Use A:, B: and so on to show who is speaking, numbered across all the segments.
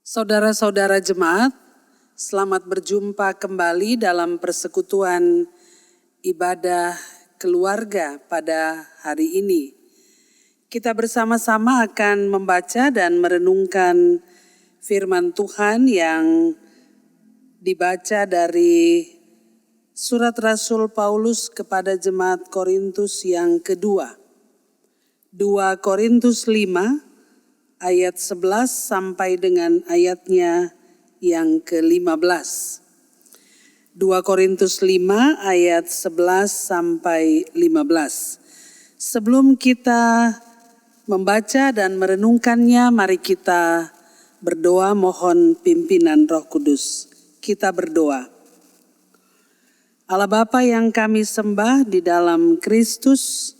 A: Saudara-saudara jemaat, selamat berjumpa kembali dalam persekutuan ibadah keluarga pada hari ini. Kita bersama-sama akan membaca dan merenungkan firman Tuhan yang dibaca dari surat Rasul Paulus kepada jemaat Korintus yang kedua. 2 Korintus 5 ayat 11 sampai dengan ayatnya yang ke-15. 2 Korintus 5 ayat 11 sampai 15. Sebelum kita membaca dan merenungkannya, mari kita berdoa mohon pimpinan Roh Kudus. Kita berdoa. Allah Bapa yang kami sembah di dalam Kristus,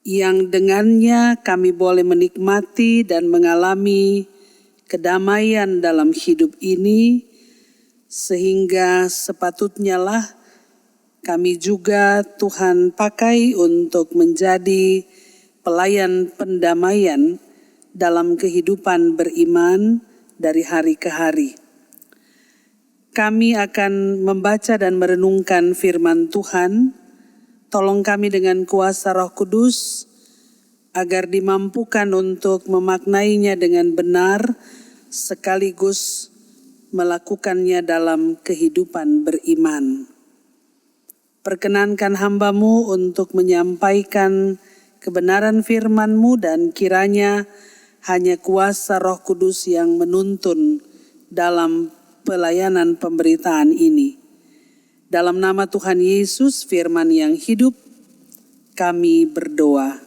A: yang dengannya kami boleh menikmati dan mengalami kedamaian dalam hidup ini, sehingga sepatutnya lah kami juga Tuhan pakai untuk menjadi pelayan pendamaian dalam kehidupan beriman dari hari ke hari. Kami akan membaca dan merenungkan firman Tuhan. Tolong kami dengan kuasa Roh Kudus agar dimampukan untuk memaknainya dengan benar sekaligus melakukannya dalam kehidupan beriman. Perkenankan hamba-Mu untuk menyampaikan kebenaran firman-Mu dan kiranya hanya kuasa Roh Kudus yang menuntun dalam pelayanan pemberitaan ini. Dalam nama Tuhan Yesus, firman yang hidup, kami berdoa.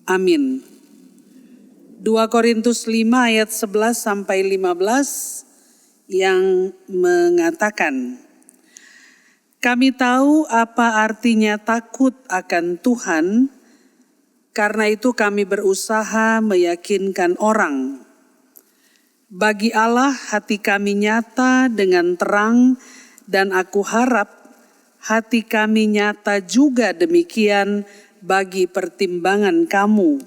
A: Amin. 2 Korintus 5 ayat 11 sampai 15 yang mengatakan, kami tahu apa artinya takut akan Tuhan, karena itu kami berusaha meyakinkan orang. Bagi Allah hati kami nyata dengan terang, dan aku harap hati kami nyata juga demikian bagi pertimbangan kamu.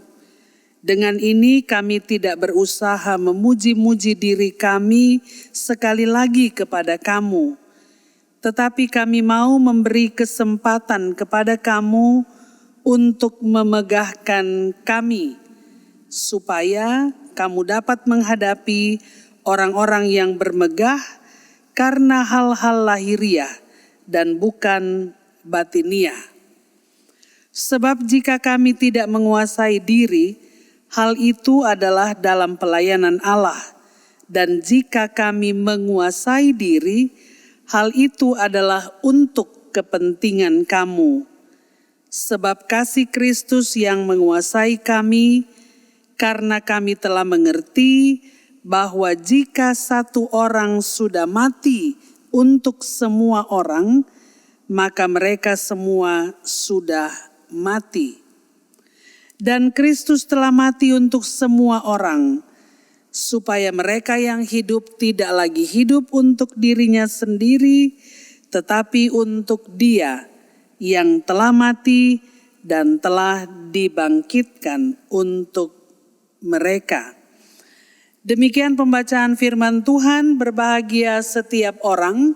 A: Dengan ini kami tidak berusaha memuji-muji diri kami sekali lagi kepada kamu. Tetapi kami mau memberi kesempatan kepada kamu untuk memegahkan kami, supaya kamu dapat menghadapi orang-orang yang bermegah karena hal-hal lahiriah dan bukan batiniah. Sebab jika kami tidak menguasai diri, hal itu adalah dalam pelayanan Allah. Dan jika kami menguasai diri, hal itu adalah untuk kepentingan kamu. Sebab kasih Kristus yang menguasai kami, karena kami telah mengerti bahwa jika satu orang sudah mati untuk semua orang, maka mereka semua sudah mati. Dan Kristus telah mati untuk semua orang, supaya mereka yang hidup tidak lagi hidup untuk dirinya sendiri, tetapi untuk Dia yang telah mati dan telah dibangkitkan untuk mereka. Demikian pembacaan firman Tuhan. Berbahagia setiap orang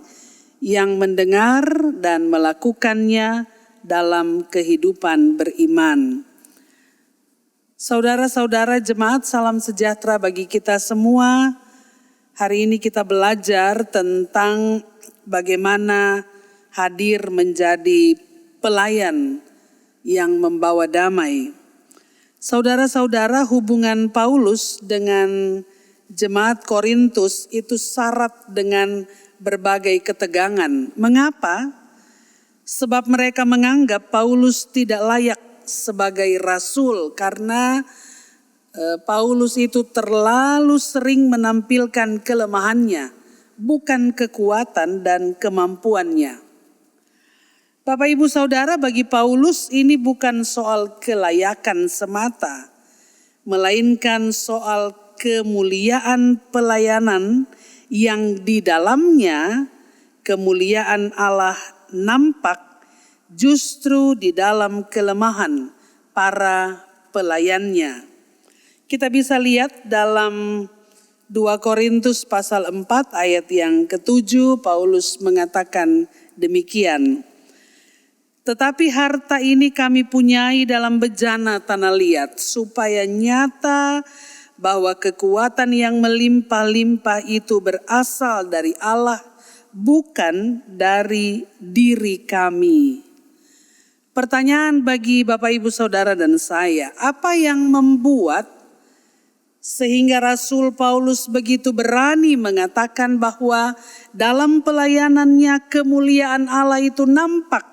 A: yang mendengar dan melakukannya dalam kehidupan beriman. Saudara-saudara jemaat, salam sejahtera bagi kita semua. Hari ini kita belajar tentang bagaimana hadir menjadi pelayan yang membawa damai. Saudara-saudara, hubungan Paulus dengan jemaat Korintus itu syarat dengan berbagai ketegangan. Mengapa? Sebab mereka menganggap Paulus tidak layak sebagai rasul karena Paulus itu terlalu sering menampilkan kelemahannya, bukan kekuatan dan kemampuannya. Bapak Ibu Saudara, bagi Paulus ini bukan soal kelayakan semata, melainkan soal kemuliaan pelayanan yang di dalamnya kemuliaan Allah nampak justru di dalam kelemahan para pelayannya. Kita bisa lihat dalam 2 Korintus pasal 4 ayat yang ke-7, Paulus mengatakan demikian. Tetapi harta ini kami punyai dalam bejana tanah liat, supaya nyata bahwa kekuatan yang melimpah-limpah itu berasal dari Allah, bukan dari diri kami. Pertanyaan bagi Bapak Ibu Saudara dan saya, apa yang membuat sehingga Rasul Paulus begitu berani mengatakan bahwa dalam pelayanannya kemuliaan Allah itu nampak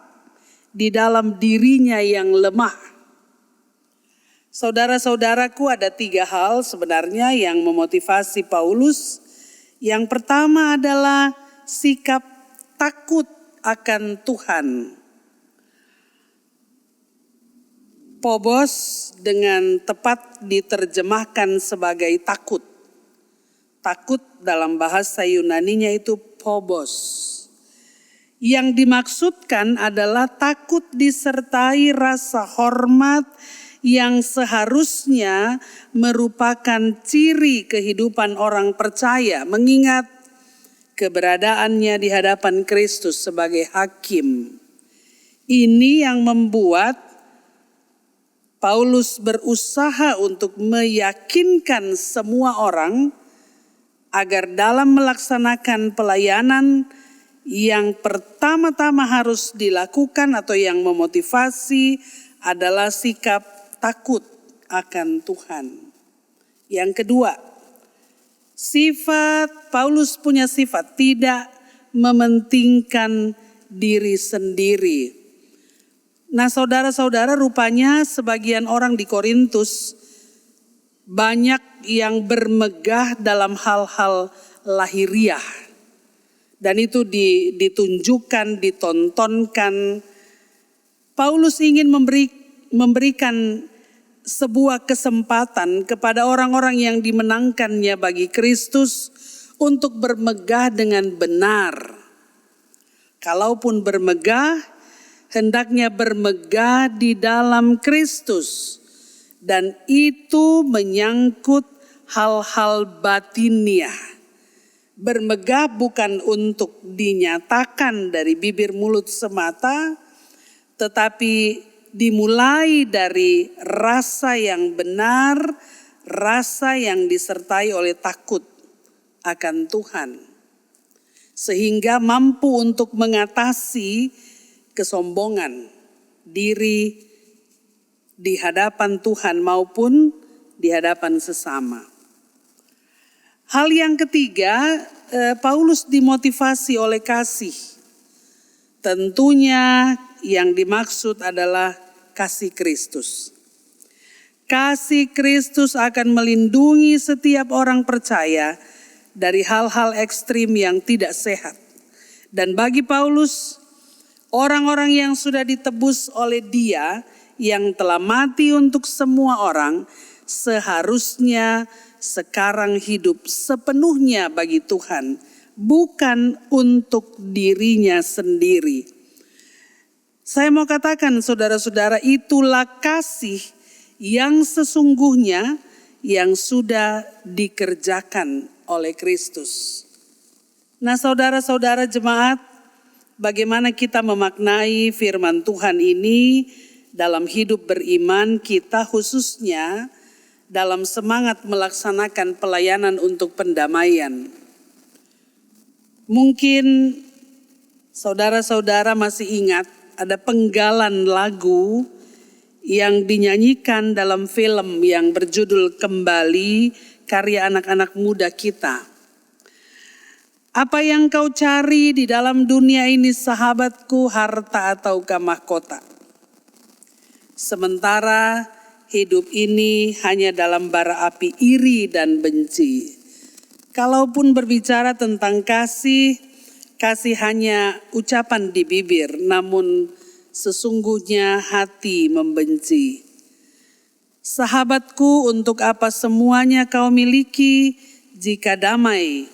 A: di dalam dirinya yang lemah? Saudara-saudaraku, ada 3 hal sebenarnya yang memotivasi Paulus. Yang pertama adalah sikap takut akan Tuhan. Phobos dengan tepat diterjemahkan sebagai takut. Takut dalam bahasa Yunaninya itu phobos. Yang dimaksudkan adalah takut disertai rasa hormat yang seharusnya merupakan ciri kehidupan orang percaya, mengingat keberadaannya di hadapan Kristus sebagai hakim. Ini yang membuat Paulus berusaha untuk meyakinkan semua orang agar dalam melaksanakan pelayanan yang pertama-tama harus dilakukan atau yang memotivasi adalah sikap takut akan Tuhan. Yang kedua, Paulus punya sifat tidak mementingkan diri sendiri. Nah, saudara-saudara, rupanya sebagian orang di Korintus banyak yang bermegah dalam hal-hal lahiriah. Dan itu ditunjukkan, ditontonkan. Paulus ingin memberikan sebuah kesempatan kepada orang-orang yang dimenangkannya bagi Kristus untuk bermegah dengan benar. Kalaupun bermegah, hendaknya bermegah di dalam Kristus. Dan itu menyangkut hal-hal batiniah. Bermegah bukan untuk dinyatakan dari bibir mulut semata, tetapi dimulai dari rasa yang benar, rasa yang disertai oleh takut akan Tuhan. Sehingga mampu untuk mengatasi kesombongan diri di hadapan Tuhan maupun di hadapan sesama. Hal yang ketiga, Paulus dimotivasi oleh kasih. Tentunya yang dimaksud adalah kasih Kristus. Kasih Kristus akan melindungi setiap orang percaya dari hal-hal ekstrim yang tidak sehat. Dan bagi Paulus, orang-orang yang sudah ditebus oleh Dia yang telah mati untuk semua orang seharusnya sekarang hidup sepenuhnya bagi Tuhan, bukan untuk dirinya sendiri. Saya mau katakan saudara-saudara, itulah kasih yang sesungguhnya yang sudah dikerjakan oleh Kristus. Nah, saudara-saudara jemaat, bagaimana kita memaknai firman Tuhan ini dalam hidup beriman kita, khususnya dalam semangat melaksanakan pelayanan untuk pendamaian. Mungkin saudara-saudara masih ingat ada penggalan lagu yang dinyanyikan dalam film yang berjudul Kembali, karya anak-anak muda kita. Apa yang kau cari di dalam dunia ini sahabatku, harta ataukah mahkota? Sementara hidup ini hanya dalam bara api iri dan benci. Kalaupun berbicara tentang kasih, kasih hanya ucapan di bibir, namun sesungguhnya hati membenci. Sahabatku, untuk apa semuanya kau miliki jika damai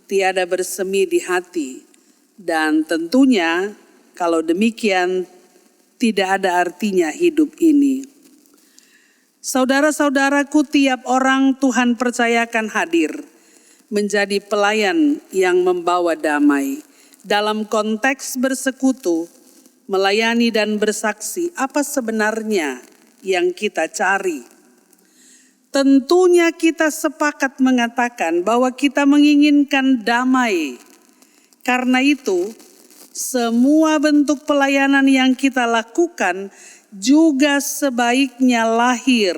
A: tiada bersemi di hati? Dan tentunya kalau demikian tidak ada artinya hidup ini. Saudara-saudaraku, tiap orang Tuhan percayakan hadir menjadi pelayan yang membawa damai. Dalam konteks bersekutu, melayani dan bersaksi, apa sebenarnya yang kita cari? Tentunya kita sepakat mengatakan bahwa kita menginginkan damai. Karena itu, semua bentuk pelayanan yang kita lakukan juga sebaiknya lahir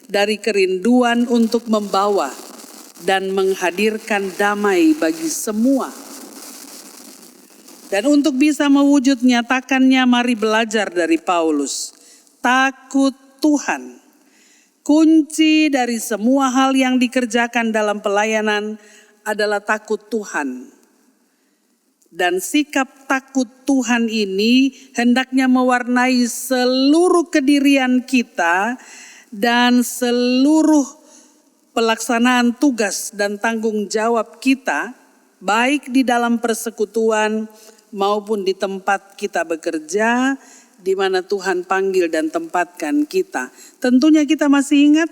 A: dari kerinduan untuk membawa dan menghadirkan damai bagi semua. Dan untuk bisa mewujud nyatakannya, mari belajar dari Paulus. Takut Tuhan. Kunci dari semua hal yang dikerjakan dalam pelayanan adalah takut Tuhan. Dan sikap takut Tuhan ini hendaknya mewarnai seluruh kedirian kita dan seluruh pelaksanaan tugas dan tanggung jawab kita, baik di dalam persekutuan maupun di tempat kita bekerja, di mana Tuhan panggil dan tempatkan kita. Tentunya kita masih ingat,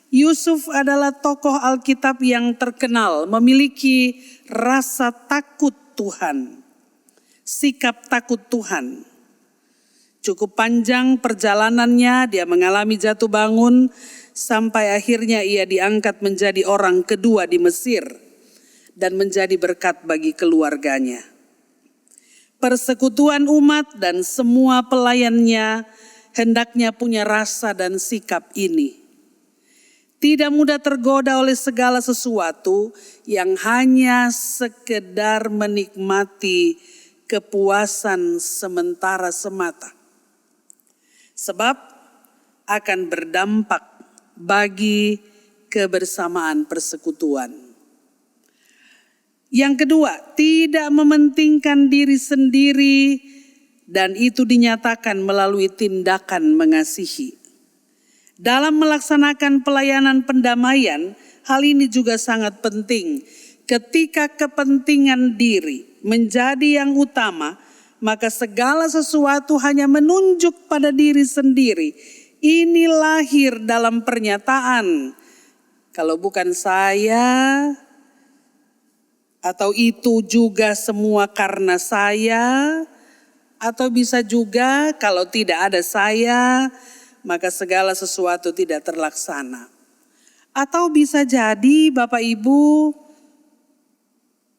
A: Yusuf adalah tokoh Alkitab yang terkenal, memiliki rasa takut Tuhan, sikap takut Tuhan. Cukup panjang perjalanannya, dia mengalami jatuh bangun, sampai akhirnya ia diangkat menjadi orang kedua di Mesir dan menjadi berkat bagi keluarganya. Persekutuan umat dan semua pelayannya hendaknya punya rasa dan sikap ini. Tidak mudah tergoda oleh segala sesuatu yang hanya sekedar menikmati kepuasan sementara semata. Sebab akan berdampak bagi kebersamaan persekutuan. Yang kedua, tidak mementingkan diri sendiri dan itu dinyatakan melalui tindakan mengasihi. Dalam melaksanakan pelayanan pendamaian, hal ini juga sangat penting. Ketika kepentingan diri menjadi yang utama, maka segala sesuatu hanya menunjuk pada diri sendiri. Ini lahir dalam pernyataan, kalau bukan saya, atau itu juga semua karena saya, atau bisa juga kalau tidak ada saya, maka segala sesuatu tidak terlaksana. Atau bisa jadi Bapak Ibu,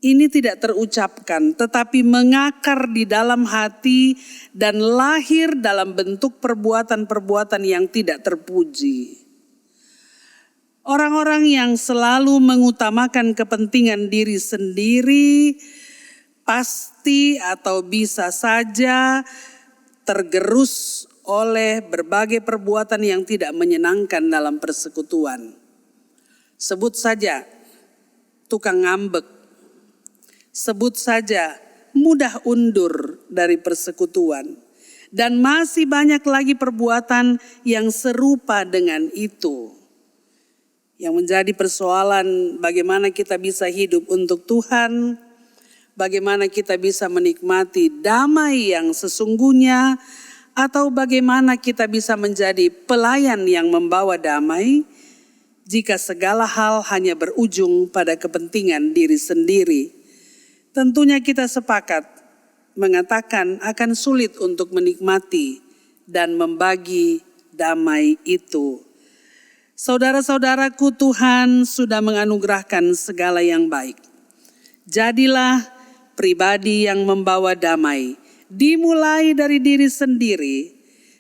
A: ini tidak terucapkan, tetapi mengakar di dalam hati dan lahir dalam bentuk perbuatan-perbuatan yang tidak terpuji. Orang-orang yang selalu mengutamakan kepentingan diri sendiri, pasti atau bisa saja tergerus oleh berbagai perbuatan yang tidak menyenangkan dalam persekutuan. Sebut saja tukang ngambek. Sebut saja mudah undur dari persekutuan. Dan masih banyak lagi perbuatan yang serupa dengan itu. Yang menjadi persoalan bagaimana kita bisa hidup untuk Tuhan. Bagaimana kita bisa menikmati damai yang sesungguhnya. Atau bagaimana kita bisa menjadi pelayan yang membawa damai. Jika segala hal hanya berujung pada kepentingan diri sendiri. Tentunya kita sepakat mengatakan akan sulit untuk menikmati dan membagi damai itu. Saudara-saudaraku, Tuhan sudah menganugerahkan segala yang baik. Jadilah pribadi yang membawa damai, dimulai dari diri sendiri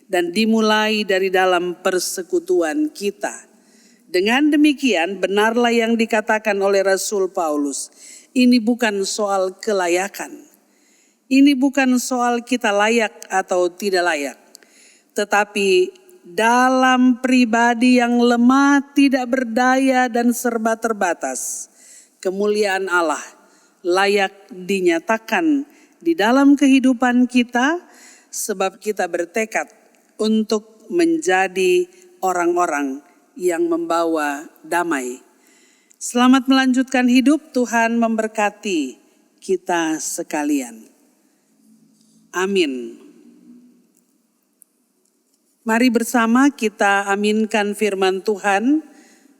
A: dan dimulai dari dalam persekutuan kita. Dengan demikian benarlah yang dikatakan oleh Rasul Paulus. Ini bukan soal kelayakan. Ini bukan soal kita layak atau tidak layak. Tetapi dalam pribadi yang lemah, tidak berdaya dan serba terbatas, kemuliaan Allah layak dinyatakan di dalam kehidupan kita sebab kita bertekad untuk menjadi orang-orang yang membawa damai. Selamat melanjutkan hidup, Tuhan memberkati kita sekalian. Amin. Mari bersama kita aminkan firman Tuhan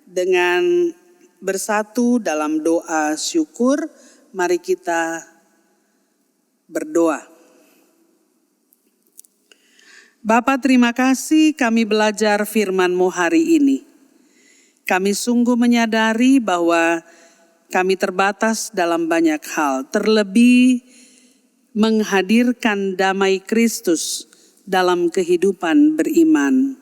A: dengan bersatu dalam doa syukur. Mari kita berdoa. Bapa, terima kasih kami belajar firman-Mu hari ini. Kami sungguh menyadari bahwa kami terbatas dalam banyak hal, terlebih menghadirkan damai Kristus dalam kehidupan beriman.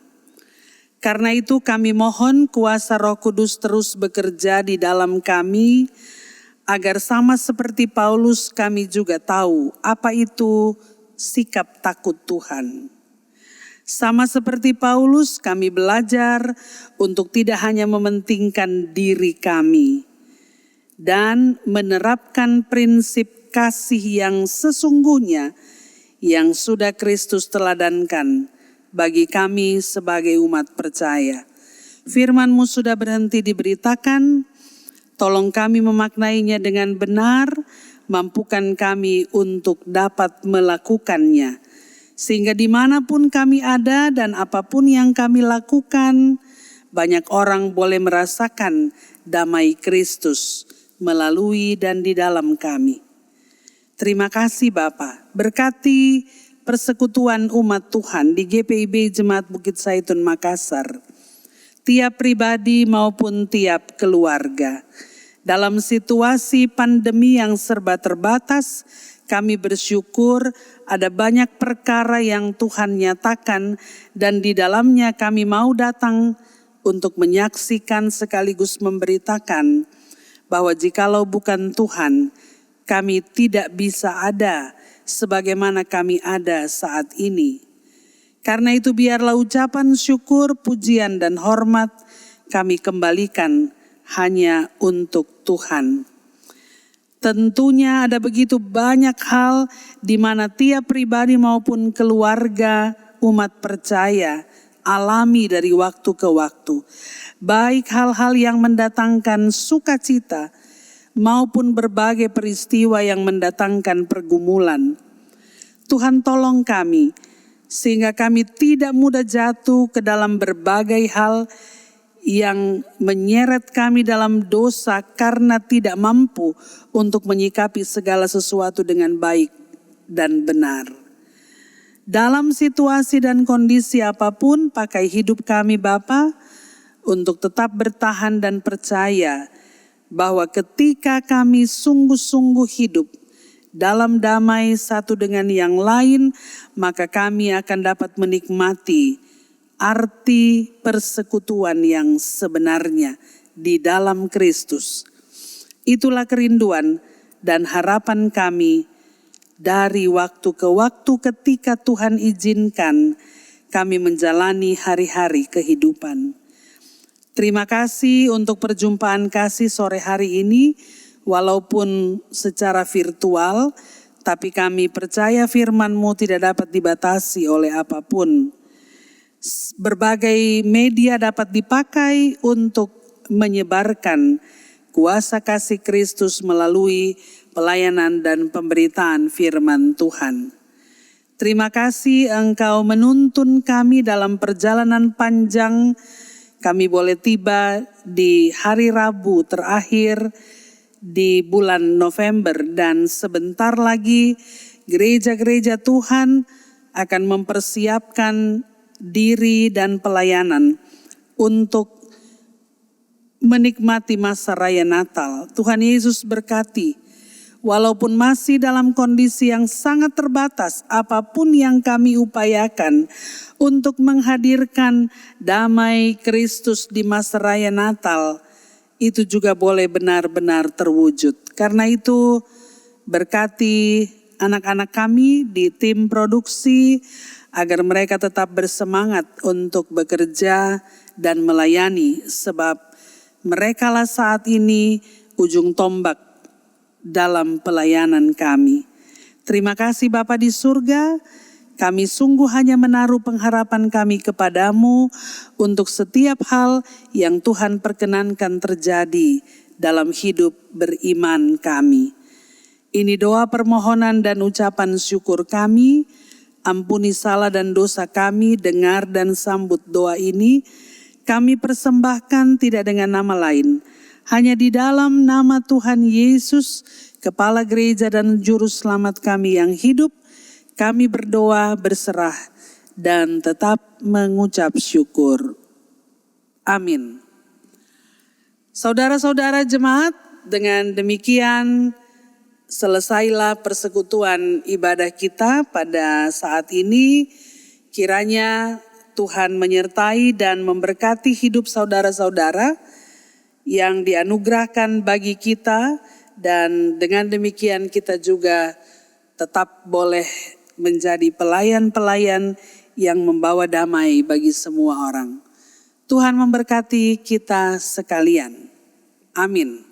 A: Karena itu kami mohon kuasa Roh Kudus terus bekerja di dalam kami, agar sama seperti Paulus kami juga tahu apa itu sikap takut Tuhan. Sama seperti Paulus kami belajar untuk tidak hanya mementingkan diri kami dan menerapkan prinsip kasih yang sesungguhnya yang sudah Kristus teladankan bagi kami sebagai umat percaya. Firman-Mu sudah berhenti diberitakan, tolong kami memaknainya dengan benar, mampukan kami untuk dapat melakukannya. Sehingga dimanapun kami ada dan apapun yang kami lakukan, banyak orang boleh merasakan damai Kristus melalui dan di dalam kami. Terima kasih Bapa, berkati persekutuan umat Tuhan di GPIB Jemaat Bukit Zaitun Makassar, tiap pribadi maupun tiap keluarga. Dalam situasi pandemi yang serba terbatas, kami bersyukur ada banyak perkara yang Tuhan nyatakan dan di dalamnya kami mau datang untuk menyaksikan sekaligus memberitakan bahwa jikalau bukan Tuhan, kami tidak bisa ada sebagaimana kami ada saat ini. Karena itu biarlah ucapan syukur, pujian dan hormat kami kembalikan hanya untuk Tuhan. Tentunya ada begitu banyak hal di mana tiap pribadi maupun keluarga umat percaya alami dari waktu ke waktu. Baik hal-hal yang mendatangkan sukacita maupun berbagai peristiwa yang mendatangkan pergumulan. Tuhan tolong kami sehingga kami tidak mudah jatuh ke dalam berbagai hal yang menyeret kami dalam dosa karena tidak mampu untuk menyikapi segala sesuatu dengan baik dan benar. Dalam situasi dan kondisi apapun, pakai hidup kami Bapa untuk tetap bertahan dan percaya bahwa ketika kami sungguh-sungguh hidup dalam damai satu dengan yang lain, maka kami akan dapat menikmati arti persekutuan yang sebenarnya di dalam Kristus. Itulah kerinduan dan harapan kami dari waktu ke waktu ketika Tuhan izinkan kami menjalani hari-hari kehidupan. Terima kasih untuk perjumpaan kasih sore hari ini, walaupun secara virtual, tapi kami percaya firman-Mu tidak dapat dibatasi oleh apapun. Berbagai media dapat dipakai untuk menyebarkan kuasa kasih Kristus melalui pelayanan dan pemberitaan firman Tuhan. Terima kasih Engkau menuntun kami dalam perjalanan panjang. Kami boleh tiba di hari Rabu terakhir di bulan November dan sebentar lagi gereja-gereja Tuhan akan mempersiapkan diri dan pelayanan untuk menikmati masa raya Natal. Tuhan Yesus berkati. Walaupun masih dalam kondisi yang sangat terbatas, apapun yang kami upayakan untuk menghadirkan damai Kristus di masa raya Natal, itu juga boleh benar-benar terwujud. Karena itu berkati anak-anak kami di tim produksi, agar mereka tetap bersemangat untuk bekerja dan melayani, sebab merekalah saat ini ujung tombak dalam pelayanan kami. Terima kasih Bapa di surga, kami sungguh hanya menaruh pengharapan kami kepadamu untuk setiap hal yang Tuhan perkenankan terjadi dalam hidup beriman kami. Ini doa permohonan dan ucapan syukur kami, ampuni salah dan dosa kami, dengar dan sambut doa ini, kami persembahkan tidak dengan nama lain, Hanya di dalam nama Tuhan Yesus, Kepala Gereja dan Juru Selamat kami yang hidup, kami berdoa, berserah, dan tetap mengucap syukur. Amin. Saudara-saudara jemaat, dengan demikian selesailah persekutuan ibadah kita pada saat ini. Kiranya Tuhan menyertai dan memberkati hidup saudara-saudara yang dianugerahkan bagi kita, dan dengan demikian kita juga tetap boleh menjadi pelayan-pelayan yang membawa damai bagi semua orang. Tuhan memberkati kita sekalian. Amin.